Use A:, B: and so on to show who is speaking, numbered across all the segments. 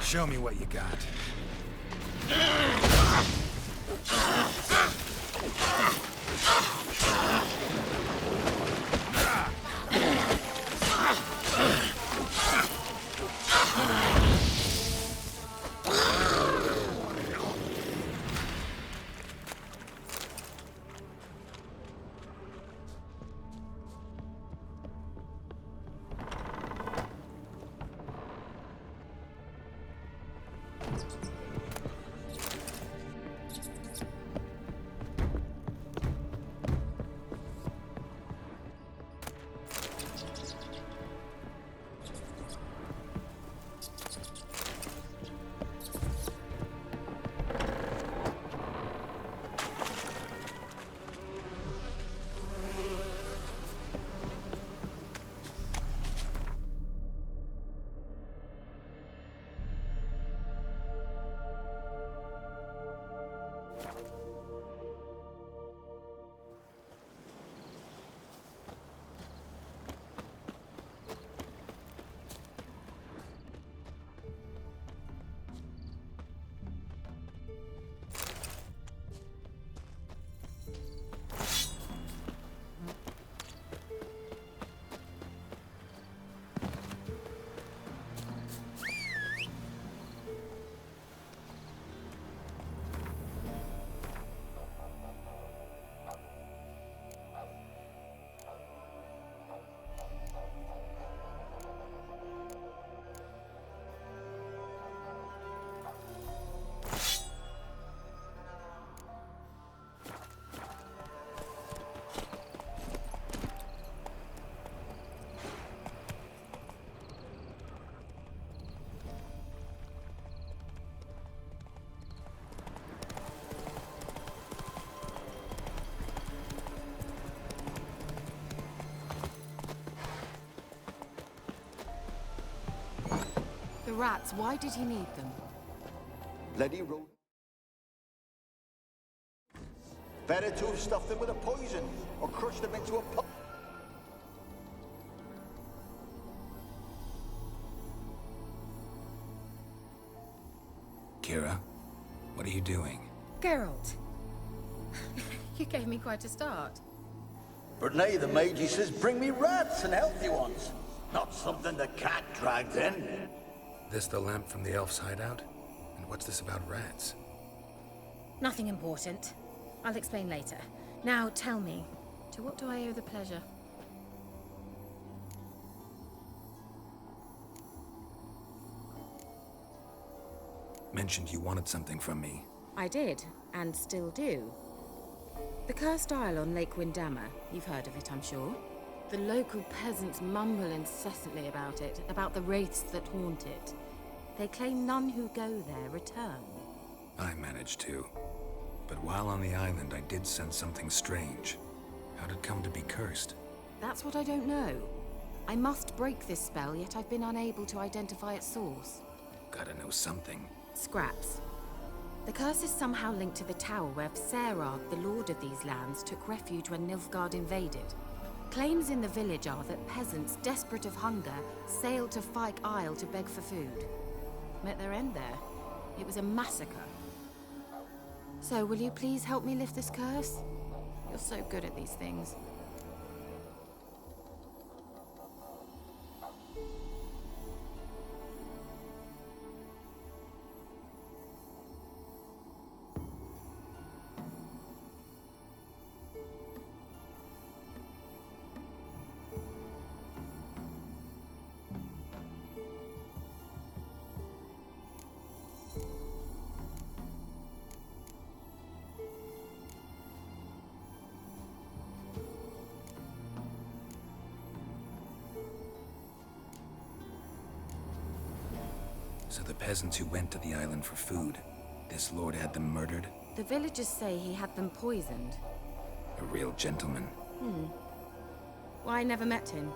A: Show me what you got.
B: The rats, why did he need them?
C: Bloody road. Better to have stuffed them with a poison, or crushed them into a pulp.
A: KEIRA, what are you doing?
B: Geralt. You gave me quite a start.
C: But nay, the mage, he says, bring me rats and healthy ones. Not something the cat dragged in.
A: This the lamp from the elf's hideout? And what's this about rats?
B: Nothing important. I'll explain later. Now, tell me, to what do I owe the pleasure?
A: Mentioned you wanted something from me.
B: I did, and still do. The Cursed Isle on Lake Windammer. You've heard of it, I'm sure. The local peasants mumble incessantly about it, about the wraiths that haunt it. They claim none who go there return.
A: I managed to. But while on the island, I did sense something strange. How'd it come to be cursed?
B: That's what I don't know. I must break this spell, yet I've been unable to identify its source.
A: Gotta know something.
B: Scraps. The curse is somehow linked to the tower where Serag, the lord of these lands, took refuge when Nilfgaard invaded. Claims in the village are that peasants, desperate of hunger, sailed to Fyke Isle to beg for food. Met their end there. It was a massacre. So, will you please help me lift this curse? You're so good at these things.
A: So the peasants who went to the island for food, this lord had them murdered?
B: The villagers say he had them poisoned.
A: A real gentleman.
B: Well, I never met him.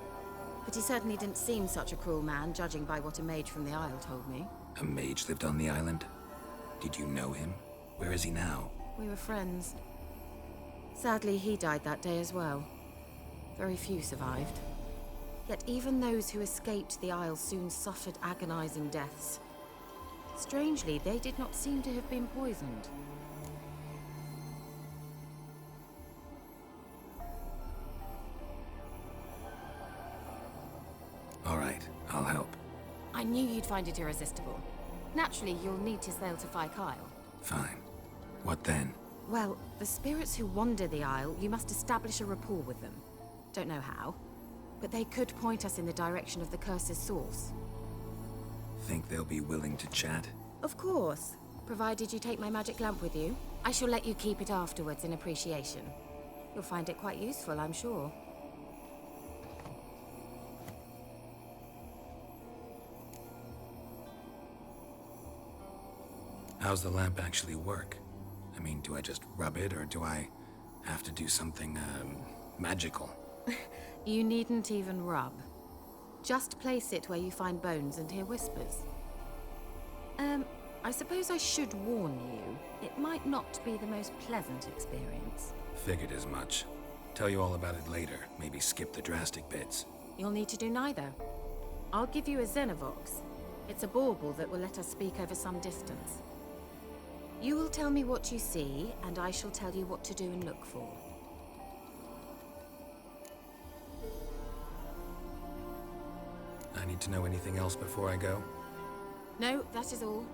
B: But he certainly didn't seem such a cruel man, judging by what a mage from the Isle told me.
A: A mage lived on the island? Did you know him? Where is he now?
B: We were friends. Sadly, he died that day as well. Very few survived. Yet even those who escaped the Isle soon suffered agonizing deaths. Strangely, they did not seem to have been poisoned.
A: All right, I'll help.
B: I knew you'd find it irresistible. Naturally, you'll need to sail to Kyle.
A: Fine. What then?
B: Well, the spirits who wander the Isle, you must establish a rapport with them. Don't know how, but they could point us in the direction of the curse's source.
A: Think they'll be willing to chat?
B: Of course, provided you take my magic lamp with you. I shall let you keep it afterwards in appreciation. You'll find it quite useful, I'm sure.
A: How's the lamp actually work? I mean, do I just rub it, or do I have to do something, magical?
B: You needn't even rub. Just place it where you find bones and hear whispers. I suppose I should warn you, it might not be the most pleasant experience.
A: Figured as much. Tell you all about it later, maybe skip the drastic bits.
B: You'll need to do neither. I'll give you a Xenovox. It's a bauble that will let us speak over some distance. You will tell me what you see, and I shall tell you what to do and look for.
A: I need to know anything else before I go?
B: No, that is all.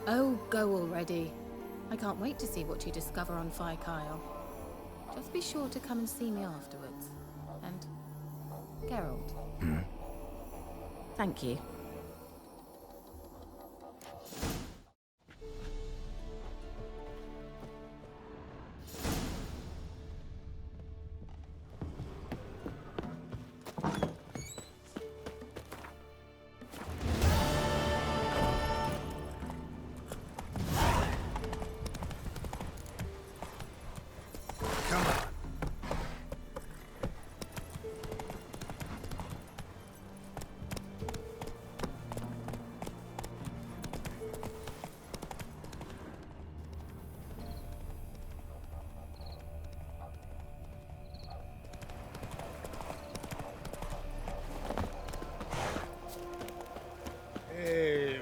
B: Oh, go already. I can't wait to see what you discover on Kyle. Just be sure to come and see me afterwards. And... Geralt. Thank you.
A: Come on.
D: Hey,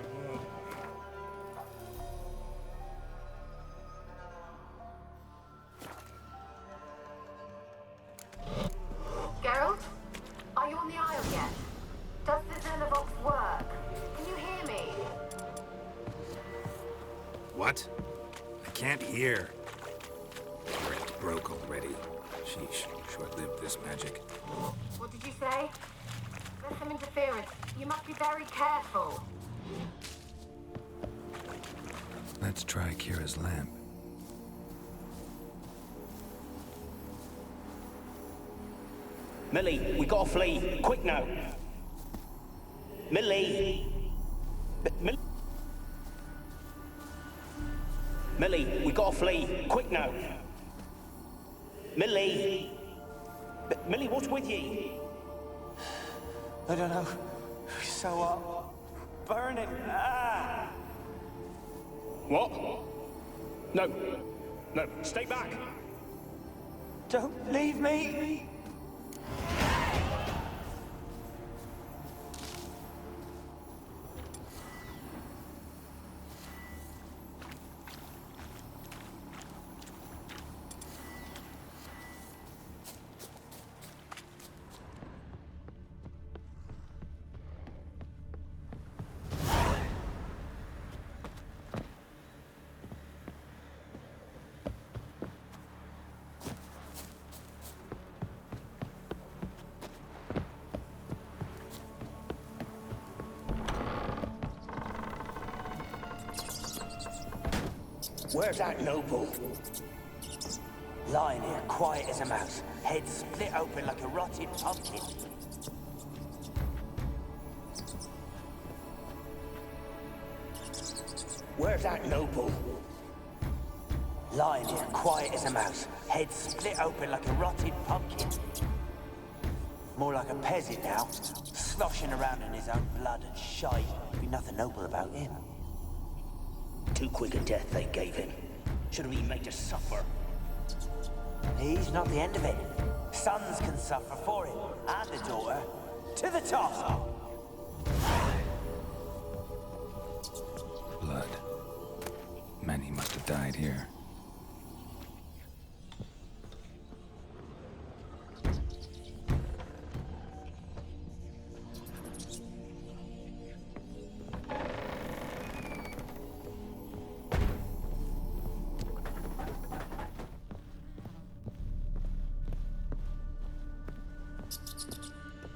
B: Geralt? Are you on the Isle yet? Does the Xenovox work? Can you hear me?
A: What? I can't hear. It broke already. Sheesh, short-lived this magic.
B: What did you say? There's some interference. You must be very careful.
A: Let's try KEIRA's lamp.
E: Millie, we gotta flee. Quick now. Millie. Millie, we gotta flee. Quick now. Millie. Millie, what's with you?
F: I don't know. So, burning. Ah!
E: What? No. No, stay back.
F: Don't leave me!
E: Where's that noble?
F: Lying here, quiet as a mouse, head split open like a rotted pumpkin.
E: Where's that noble?
F: Lying here, quiet as a mouse, head split open like a rotted pumpkin. More like a peasant now, sloshing around in his own blood and shite. Be nothing noble about him.
E: Too quick a death they gave him. Should have been made to suffer.
F: He's not the end of it. Sons can suffer for him, and the daughter. To the top!
A: died here.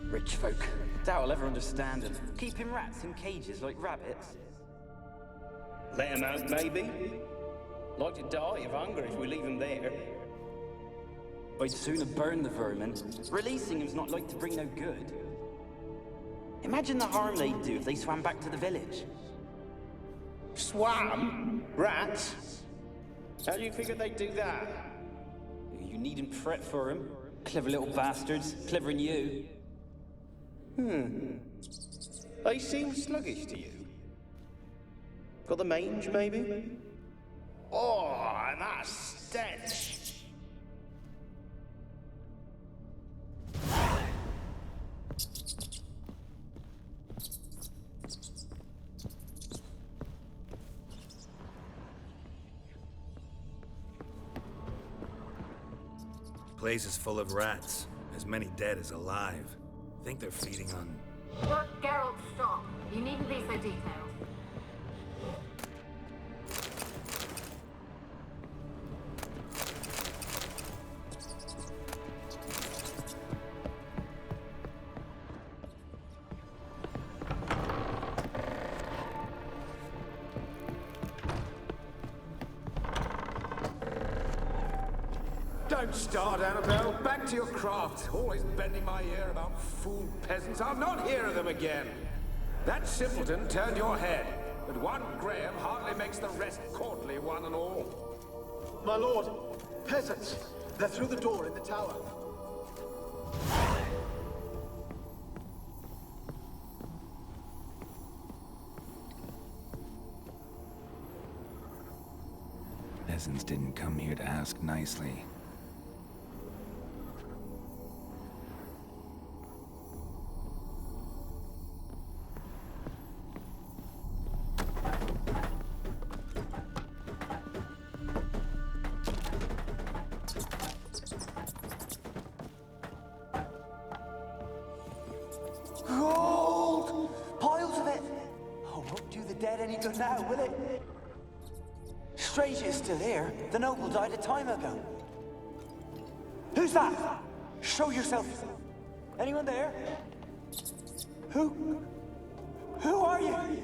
F: Rich folk. Doubt I'll ever understand them. Keeping rats in cages like rabbits.
E: Let 'em out, maybe? Like to die of hunger if we leave them there.
F: I'd sooner burn the vermin. Releasing them's not like to bring no good. Imagine the harm they'd do if they swam back to the village.
E: Swam? Rats? How do you figure they'd do that?
F: You needn't fret for them. Clever little bastards. Clever than you.
E: They seem sluggish to you. Got the mange, maybe? Oh, and that stench!
A: Place is full of rats. As many dead as alive. Think they're feeding on...
B: Geralt, stop. You needn't be so detailed.
D: Don't start, Annabelle. Back to your craft. Always bending my ear about fool peasants. I'll not hear of them again. That simpleton turned your head, but one Graham hardly makes the rest courtly, one and all.
G: My lord, peasants. They're through the door in the tower.
A: Peasants didn't come here to ask nicely.
F: Gold! Piles of it! Oh, won't do the dead any good now, will it? Strange it's still here. The noble died a time ago. Who's that? Show yourself. Anyone there? Who? Who are you?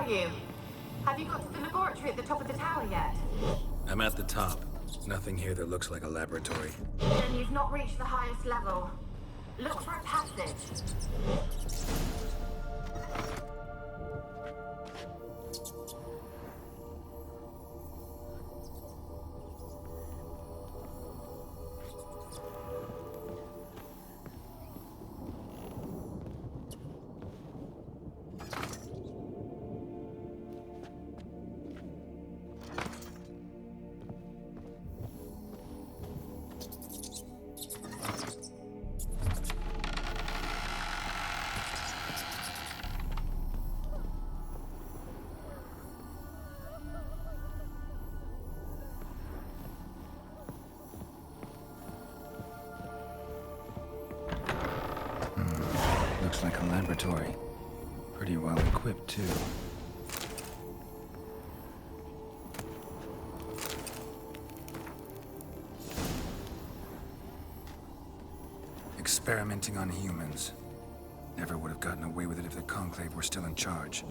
B: You? Have you got to the laboratory at the top of the tower yet?
A: I'm at the top. Nothing here that looks like a laboratory.
B: Then you've not reached the highest level. Look for a passage.
A: Looks like a laboratory. Pretty well equipped, too. Experimenting on humans. Never would have gotten away with it if the Conclave were still in charge.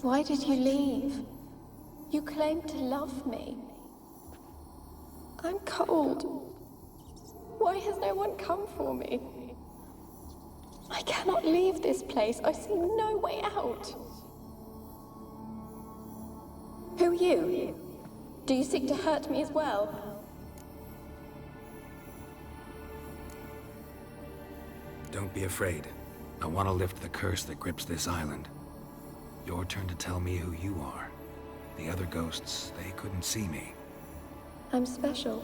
H: Why did you leave? You claimed to love me. I'm cold. Why has no one come for me? I cannot leave this place. I see no way out. Who are you? Do you seek to hurt me as well?
A: Don't be afraid. I want to lift the curse that grips this island. Your turn to tell me who you are. The other ghosts, they couldn't see me.
H: I'm special.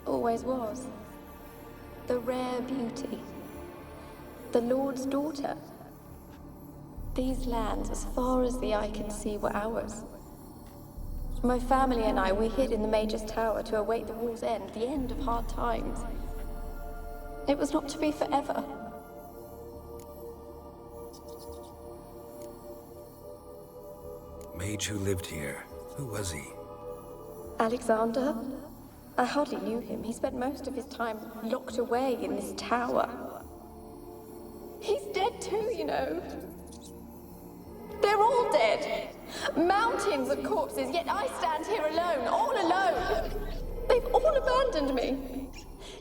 H: Always was. The rare beauty. The Lord's daughter. These lands, as far as the eye can see, were ours. My family and I, we hid in the Major's Tower to await the war's end, the end of hard times. It was not to be forever.
A: Mage who lived here. Who was he?
H: Alexander? I hardly knew him. He spent most of his time locked away in this tower. He's dead too, you know. They're all dead. Mountains of corpses, yet I stand here alone, all alone. They've all abandoned me.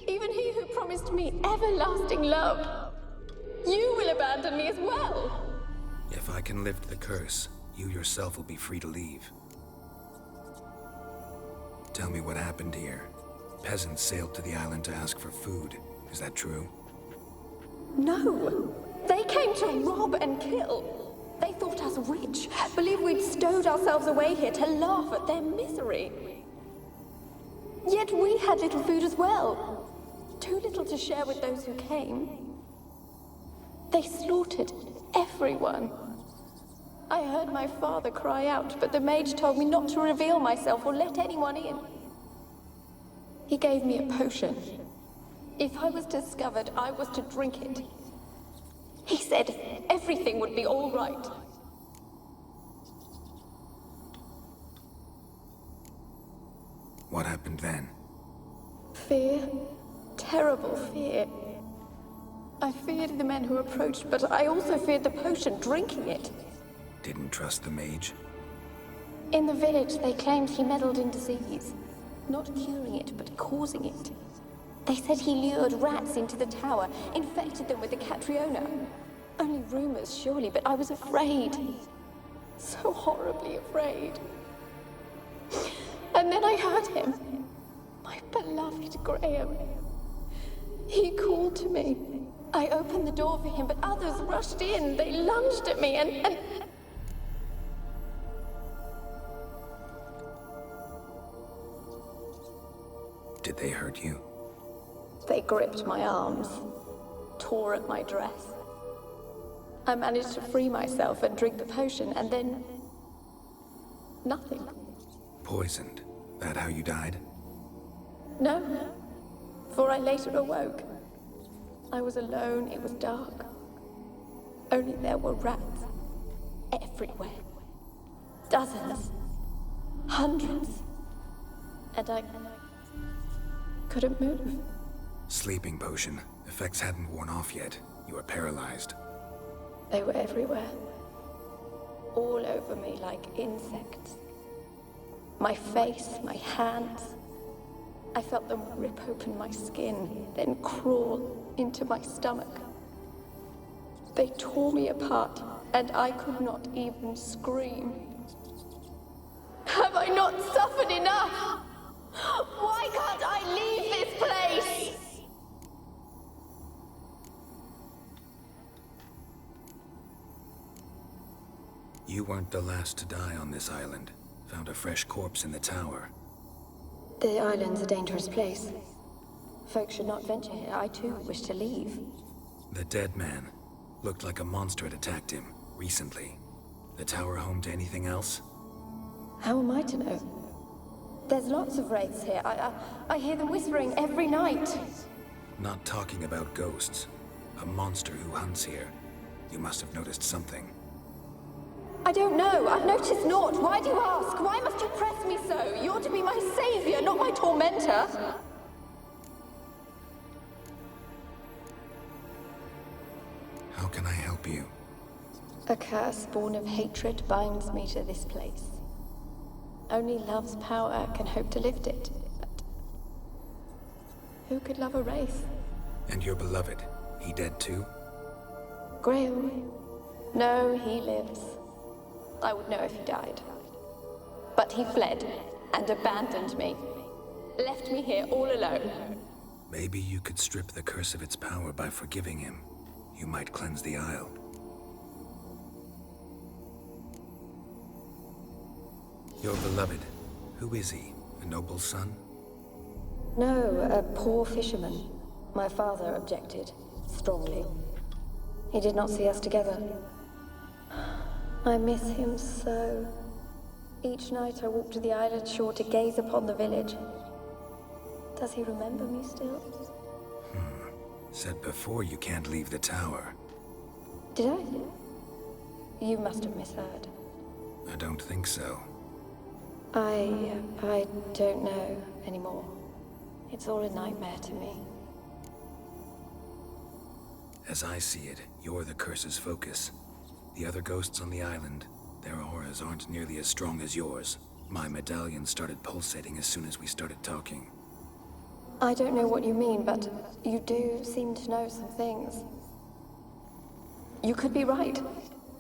H: Even he who promised me everlasting love. You will abandon me as well.
A: If I can lift the curse, you yourself will be free to leave. Tell me what happened here. Peasants sailed to the island to ask for food. Is that true?
H: No. They came to rob and kill. They thought us rich, believed we'd stowed ourselves away here to laugh at their misery. Yet we had little food as well. Too little to share with those who came. They slaughtered everyone. I heard my father cry out, but the mage told me not to reveal myself or let anyone in. He gave me a potion. If I was discovered, I was to drink it. He said everything would be all right.
A: What happened then?
H: Fear. Terrible fear. I feared the men who approached, but I also feared the potion, drinking it.
A: Didn't trust the mage?
H: In the village, they claimed he meddled in disease. Not curing it, but causing it. They said he lured rats into the tower, infected them with the Catriona. Only rumors, surely, but I was afraid. So horribly afraid. And then I heard him. My beloved Graham. He called to me. I opened the door for him, but others rushed in. They lunged at me and...
A: Did they hurt you?
H: They gripped my arms, tore at my dress. I managed to free myself and drink the potion, and then... nothing.
A: Poisoned? That how you died?
H: No, for I later awoke. I was alone, it was dark. Only there were rats. Everywhere. Dozens. Hundreds. And I couldn't move.
A: Sleeping potion. Effects hadn't worn off yet. You were paralyzed.
H: They were everywhere. All over me like insects. My face, my hands. I felt them rip open my skin, then crawl into my stomach. They tore me apart, and I could not even scream. Have I not suffered enough? Why can't I leave this place?
A: You weren't the last to die on this island. Found a fresh corpse in the tower.
H: The island's a dangerous place. Folks should not venture here. I too wish to leave.
A: The dead man. Looked like a monster had attacked him, recently. The tower home to anything else?
H: How am I to know? There's lots of wraiths here. I hear them whispering every night.
A: Not talking about ghosts. A monster who hunts here. You must have noticed something.
H: I don't know. I've noticed naught. Why do you ask? Why must you press me so? You're to be my savior, not my tormentor.
A: How can I help you?
H: A curse born of hatred binds me to this place. Only love's power can hope to lift it. But who could love a wraith?
A: And your beloved, he dead too?
H: Graham? No, he lives. I would know if he died. But he fled and abandoned me. Left me here all alone.
A: Maybe you could strip the curse of its power by forgiving him. You might cleanse the Isle. Your beloved, who is he? A noble son?
H: No, a poor fisherman. My father objected, strongly. He did not see us together. I miss him so. Each night I walk to the island shore to gaze upon the village. Does he remember me still?
A: Said before you can't leave the tower.
H: Did I? You must have misheard.
A: I don't think so.
H: I don't know anymore. It's all a nightmare to me.
A: As I see it, you're the curse's focus. The other ghosts on the island, their auras aren't nearly as strong as yours. My medallion started pulsating as soon as we started talking.
H: I don't know what you mean, but you do seem to know some things. You could be right.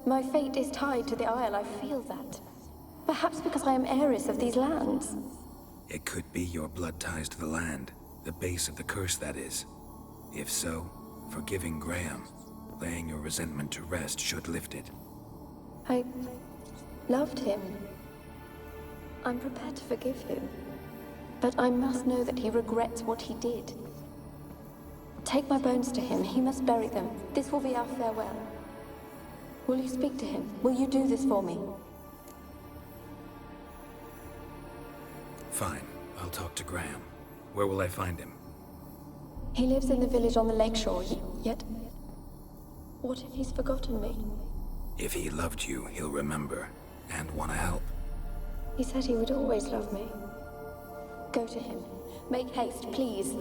H: My fate is tied to the Isle, I feel that. Perhaps because I am heiress of these lands.
A: It could be your blood ties to the land, the base of the curse, that is. If so, forgiving Graham, laying your resentment to rest should lift it.
H: I loved him. I'm prepared to forgive him. But I must know that he regrets what he did. Take my bones to him. He must bury them. This will be our farewell. Will you speak to him? Will you do this for me?
A: Fine. I'll talk to Graham. Where will I find him?
H: He lives in the village on the lakeshore, yet... What if he's forgotten me?
A: If he loved you, he'll remember, and want to help.
H: He said he would always love me. Go to him. Make haste, please.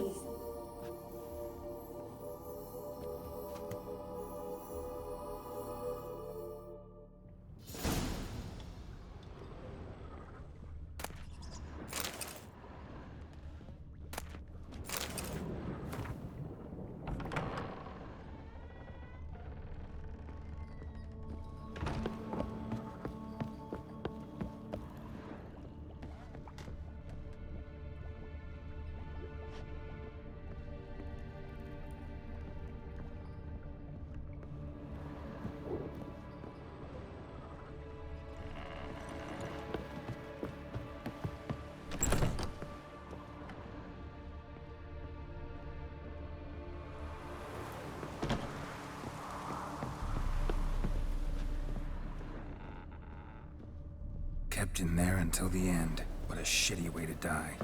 A: Kept in there until the end. What a shitty way to die.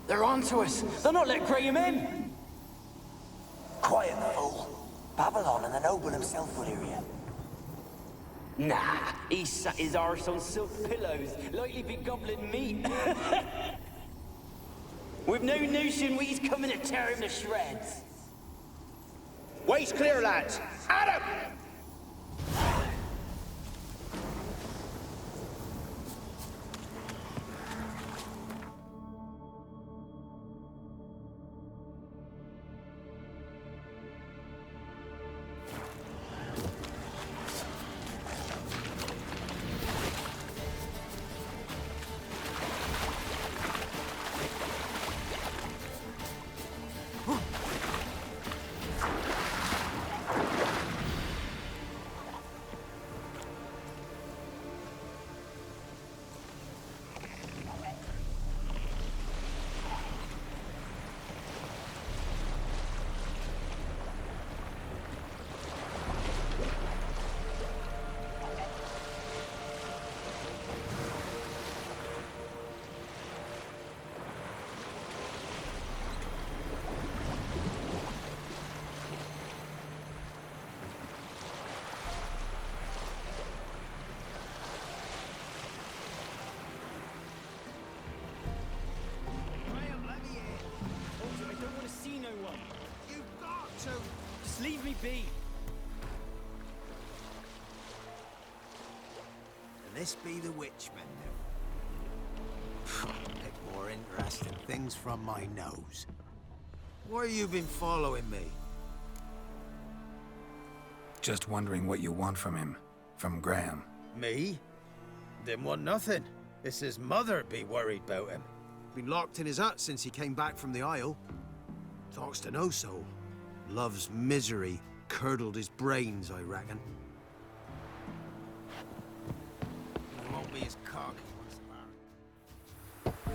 F: They're onto us. They'll not let Graham in. Quiet, fool. Babylon and the noble himself will hear you.
E: Nah, he sat his arse on silk pillows, likely be gobbling meat. With no notion we's coming to tear him to shreds.
D: Waist clear, lads. Adam!
E: Just leave me be.
I: And this be the witchman now. Pick more interesting things from my nose. Why you been following me?
A: Just wondering what you want from him. From Graham.
I: Me? Didn't want nothing. It's his mother be worried about him. Been locked in his hut since he came back from the Isle. Talks to no soul. Love's misery curdled his brains, I reckon. He won't be as cocky once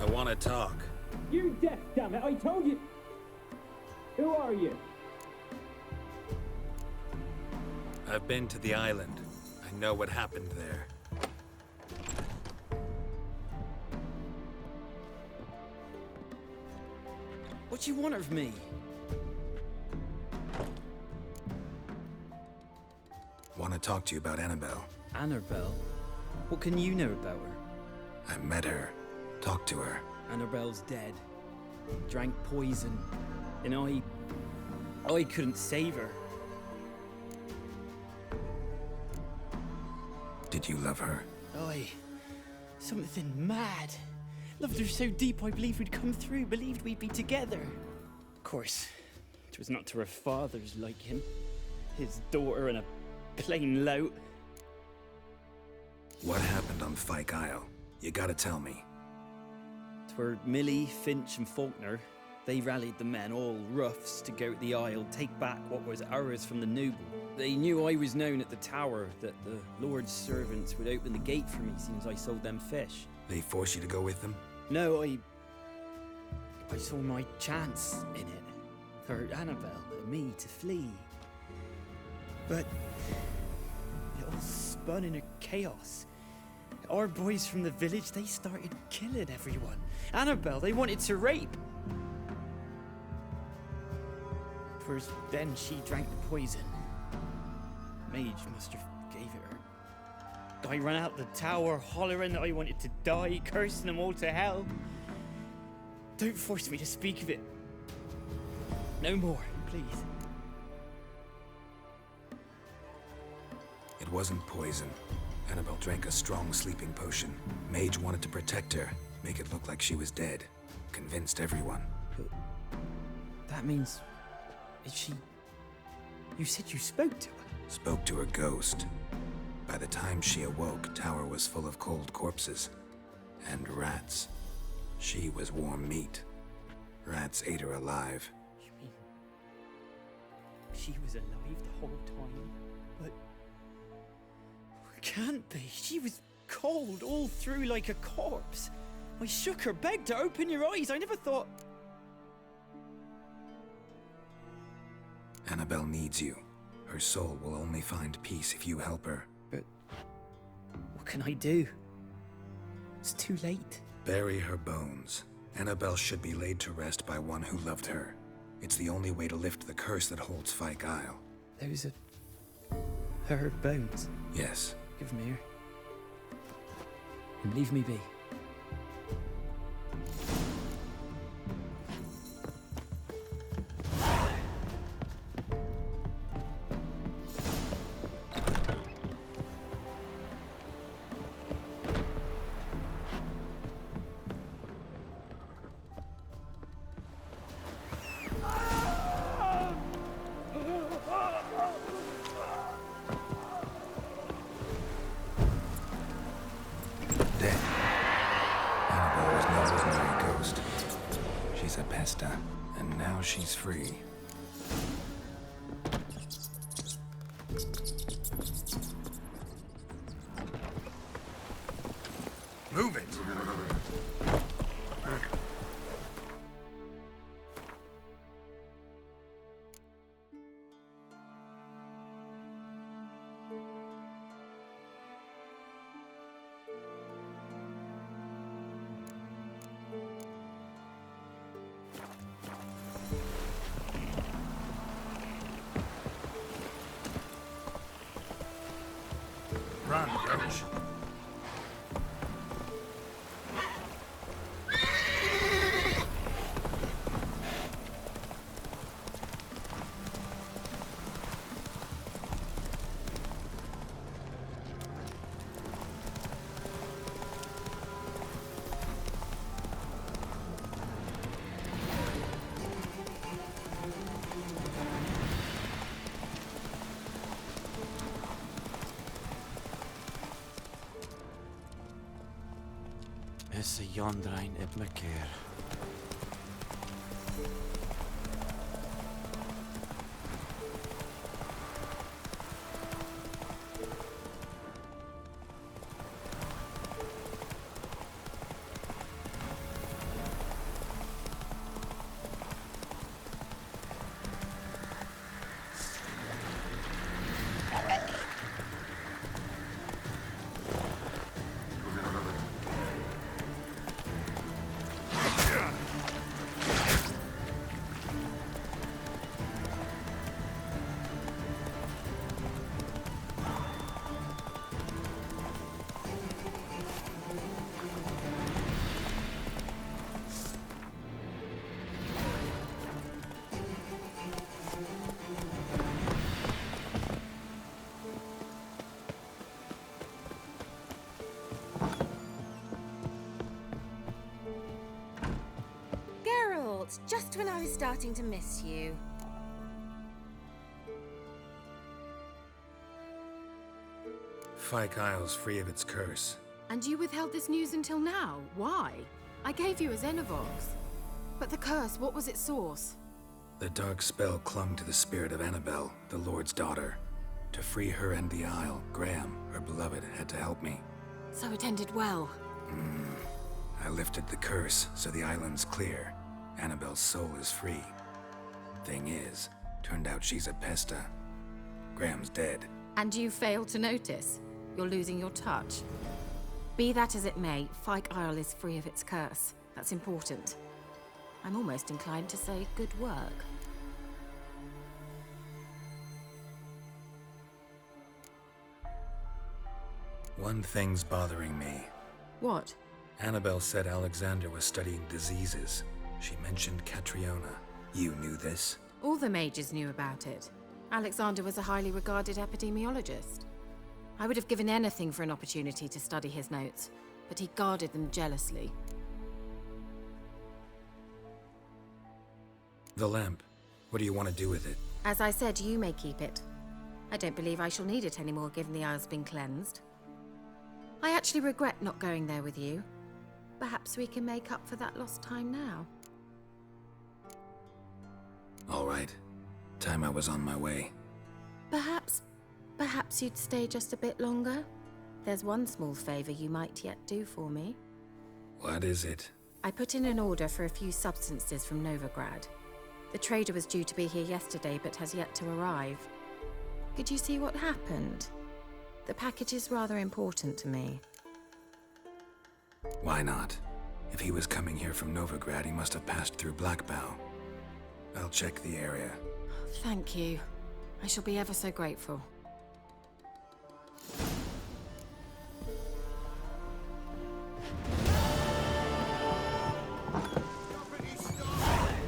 A: I want to talk.
E: You deaf, damn it! I told you. Who are you?
A: I've been to the island. I know what happened there.
E: What do you want of me?
A: Want to talk to you about Annabelle.
E: Annabelle? What can you know about her?
A: I met her. Talked to her.
E: Annabelle's dead. Drank poison. And I couldn't save her.
A: Did you love her?
E: Something mad. Loved her so deep I believed we'd come through, believed we'd be together. Of course, it was not to her father's liking. His daughter and a plain lout.
A: What happened on Fyke Isle? You gotta tell me.
E: 'Twere Millie, Finch and Faulkner. They rallied the men, all roughs, to go to the Isle, take back what was ours from the noble. They knew I was known at the tower, that the Lord's servants would open the gate for me soon as I sold them fish.
A: They force you to go with them?
E: No, I saw my chance in it. For Annabelle and me to flee. But it all spun in a chaos. Our boys from the village, they started killing everyone. Annabelle, they wanted to rape. First, then she drank the poison. Mage must have gave it her. I ran out the tower, hollering that I wanted to die, cursing them all to hell. Don't force me to speak of it. No more, please.
A: It wasn't poison. Annabelle drank a strong sleeping potion. Mage wanted to protect her, make it look like she was dead. Convinced everyone.
E: But that means... is she... You said you spoke to her?
A: Spoke to her ghost. By the time she awoke, Tower was full of cold corpses. And rats. She was warm meat. Rats ate her alive.
E: You mean... she was alive the whole time? But... it can't be. She was cold all through like a corpse. I shook her, begged her, open your eyes. I never thought...
A: Annabelle needs you. Her soul will only find peace if you help her.
E: But... what can I do? It's too late.
A: Bury her bones. Annabelle should be laid to rest by one who loved her. It's the only way to lift the curse that holds Fyke Isle.
E: Those are her bones.
A: Yes.
E: Give them here. And leave me be.
A: And now she's free.
I: Move it! Run, Roach.
J: Is a Jondrain ib me keer.
B: Just when I was starting to miss you.
A: Fyke Isle's free of its curse.
B: And you withheld this news until now? Why? I gave you a Xenovox. But the curse, what was its source?
A: The dark spell clung to the spirit of Annabelle, the Lord's daughter. To free her and the Isle, Graham, her beloved, had to help me.
B: So it ended well.
A: I lifted the curse, so the island's clear. Annabelle's soul is free. Thing is, turned out she's a pesta. Graham's dead.
B: And you failed to notice? You're losing your touch. Be that as it may, Fyke Isle is free of its curse. That's important. I'm almost inclined to say good work.
A: One thing's bothering me.
B: What?
A: Annabelle said Alexander was studying diseases. She mentioned Catriona. You knew this?
B: All the mages knew about it. Alexander was a highly regarded epidemiologist. I would have given anything for an opportunity to study his notes, but he guarded them jealously.
A: The lamp. What do you want to do with it?
B: As I said, you may keep it. I don't believe I shall need it anymore, given the Isle's been cleansed. I actually regret not going there with you. Perhaps we can make up for that lost time now.
A: All right. Time I was on my way.
B: Perhaps you'd stay just a bit longer? There's one small favor you might yet do for me.
A: What is it?
B: I put in an order for a few substances from Novigrad. The trader was due to be here yesterday, but has yet to arrive. Could you see what happened? The package is rather important to me.
A: Why not? If he was coming here from Novigrad, he must have passed through Blackbow. I'll check the area.
B: Thank you. I shall be ever so grateful.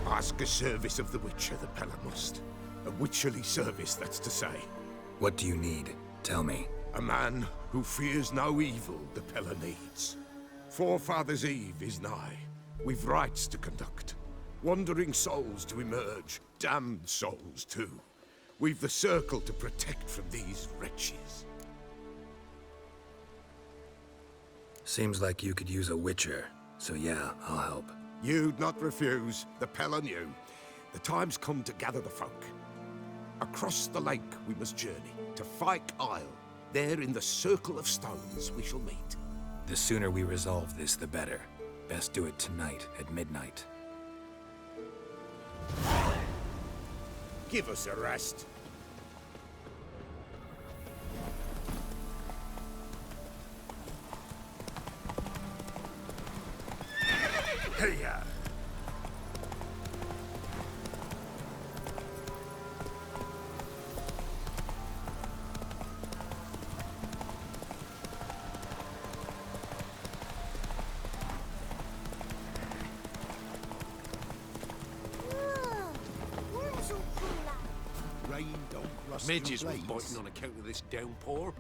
D: Ask a service of the Witcher, the Pella must. A witcherly service, that's to say.
A: What do you need? Tell me.
D: A man who fears no evil the Pella needs. Forefathers' Eve is nigh. We've rites to conduct. Wandering souls to emerge. Damned souls, too. We've the circle to protect from these wretches.
A: Seems like you could use a witcher. So yeah, I'll help.
D: You'd not refuse. The Pella knew. The time's come to gather the folk. Across the lake we must journey, to Fyke Isle. There in the circle of stones we shall meet.
A: The sooner we resolve this, the better. Best do it tonight, at midnight.
D: Give us a rest. Hey-ya! Rain don't rust
K: Midges
D: your
K: was
D: blades.
K: biting on account of this downpour.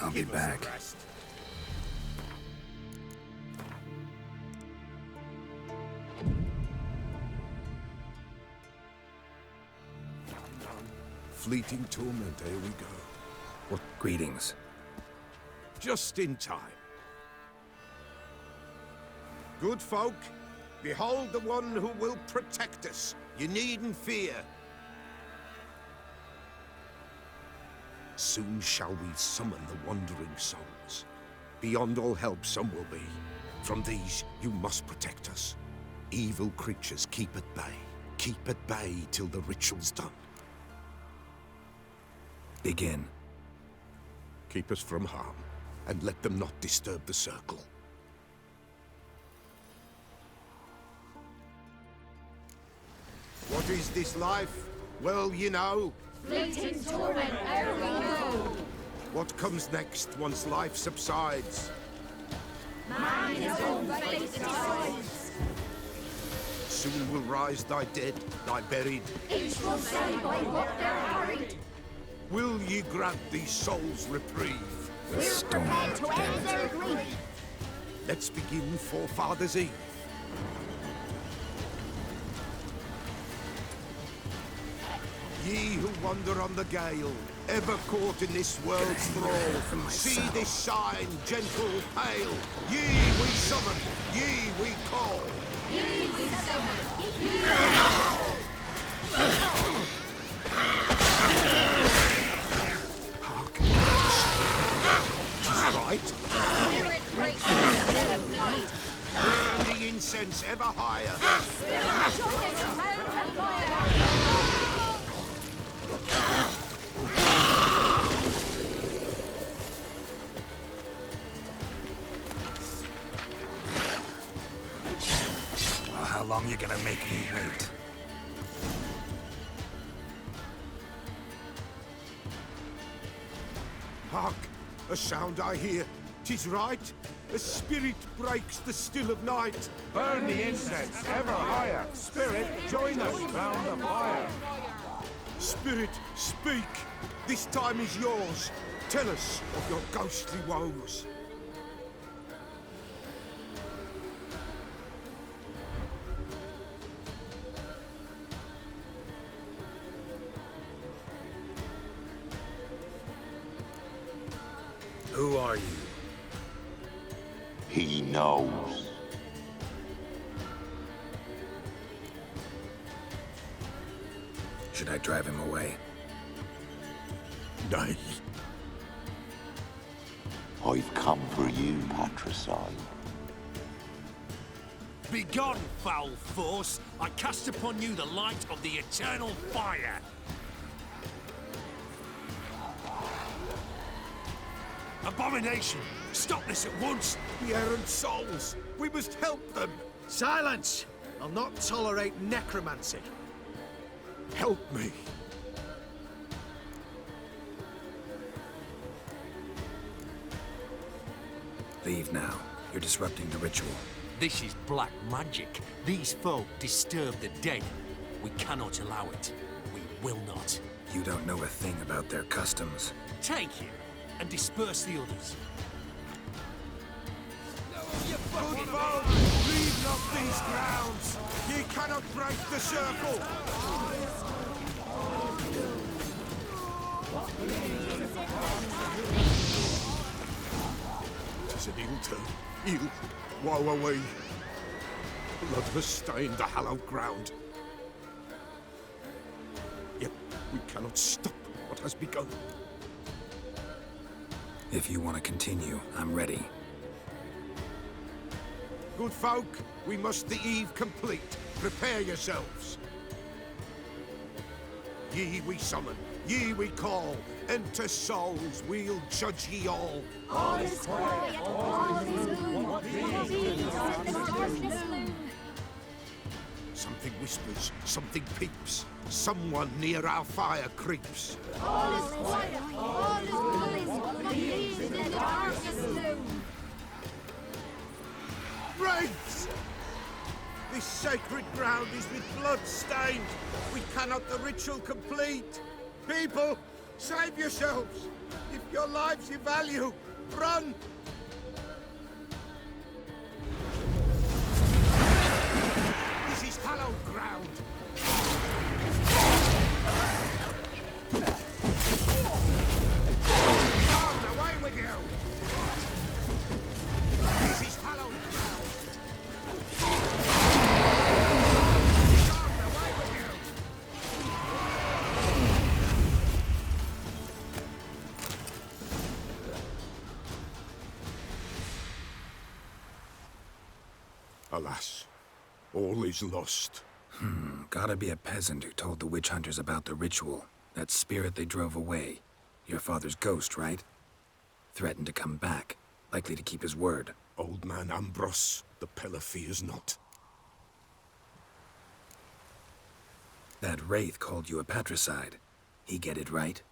A: I'll be back.
D: Fleeting torment, here we go.
A: What greetings?
D: Just in time. Good folk, behold the one who will protect us. You needn't fear. Soon shall we summon the wandering souls. Beyond all help some will be. From these you must protect us. Evil creatures keep at bay. Keep at bay till the ritual's done.
A: Begin.
D: Keep us from harm, and let them not disturb the circle. What is this life? Well, you know.
L: Fleeting torment ere we go. What comes next once life subsides?
M: Man his own fate decides.
L: Soon will rise thy dead, thy buried.
M: Each will say by what they're hurried.
L: Will ye grant these souls reprieve?
M: We're prepared to end their grief.
L: Let's begin Forefathers' Eve. Ye who wander on the gale, ever caught in this world's thrall, see this sign, gentle, pale. Ye we summon, ye we call.
M: Ye we summon, ye we call.
L: Hark! 'Tis right.
M: Spirit breaks the dead of night.
L: Burn the incense ever higher.
M: Spirit joins hell and fire.
A: Well, how long you gonna make me wait?
L: Hark! A sound I hear. 'Tis right. A spirit breaks the still of night.
D: Burn the incense ever higher. Spirit, join us round the fire.
L: Spirit, speak. This time is yours. Tell us of your ghostly woes.
A: Who are you?
C: He knows.
A: Should I drive him away?
L: Nay.
C: I've come for you, patricide.
K: Begone, foul force! I cast upon you the light of the eternal fire! Abomination! Stop this at once!
L: The errant souls. We must help them.
I: Silence! I'll not tolerate necromancy.
L: Help me.
A: Leave now. You're disrupting the ritual.
K: This is black magic. These folk disturb the dead. We cannot allow it. We will not.
A: You don't know a thing about their customs.
K: Take him and disperse the others.
L: Good folk, leave not these grounds. Ye cannot break the circle. 'Tis an ill turn. Ill. Woe away. Blood has stained the hallowed ground. Yet we cannot stop what has begun.
A: If you want to continue, I'm ready.
L: Good folk, we must the eve complete. Prepare yourselves. Ye we summon, ye we call. Enter souls, we'll judge ye all.
M: All is quiet, all is gloom. What beings in the darkness loom?
L: Something whispers, something peeps. Someone near our fire creeps.
M: All is quiet, all is gloom. What beings in the darkness loom?
L: Wraiths! This sacred ground is with blood stained. We cannot the ritual complete. People, save yourselves. If your lives you value, run! This is hallowed ground. On, away with you! This is hallowed ground. On, away with you! Alas, all is lost.
A: Gotta be a peasant who told the witch hunters about the ritual. That spirit they drove away. Your father's ghost, right? Threatened to come back. Likely to keep his word.
L: Old man Ambros, the Peller fears not.
A: That wraith called you a patricide. He get it right?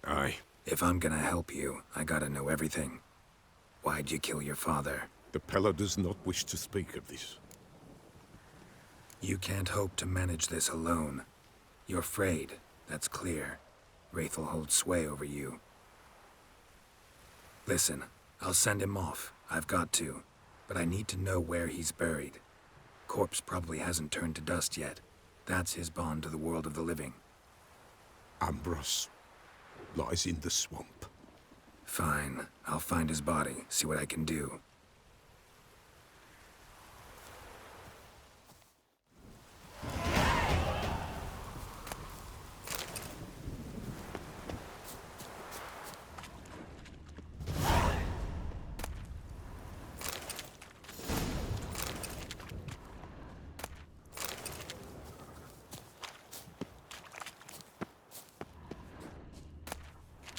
L: Aye,
A: If I'm gonna help you, I gotta know everything. Why'd you kill your father?
L: The Pella does not wish to speak of this.
A: You can't hope to manage this alone. You're afraid, that's clear. Wraith'll hold sway over you. Listen, I'll send him off. I've got to. But I need to know where he's buried. Corpse probably hasn't turned to dust yet. That's his bond to the world of the living.
L: Ambrose lies in the swamp.
A: Fine. I'll find his body, see what I can do.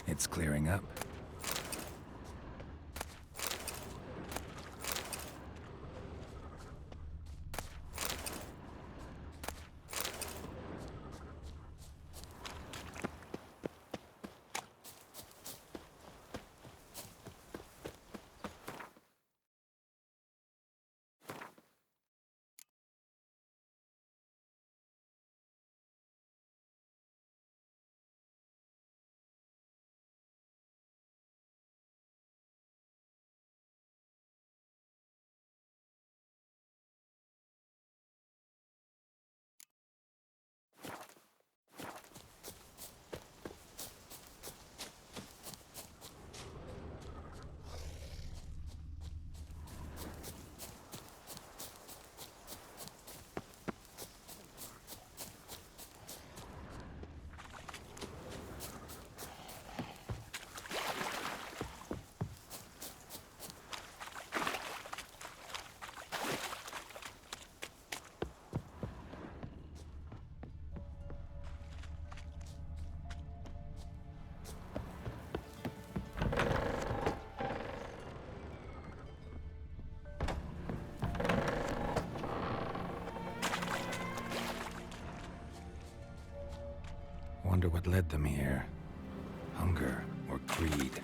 A: It's clearing up. Wonder what led them here. Hunger or greed.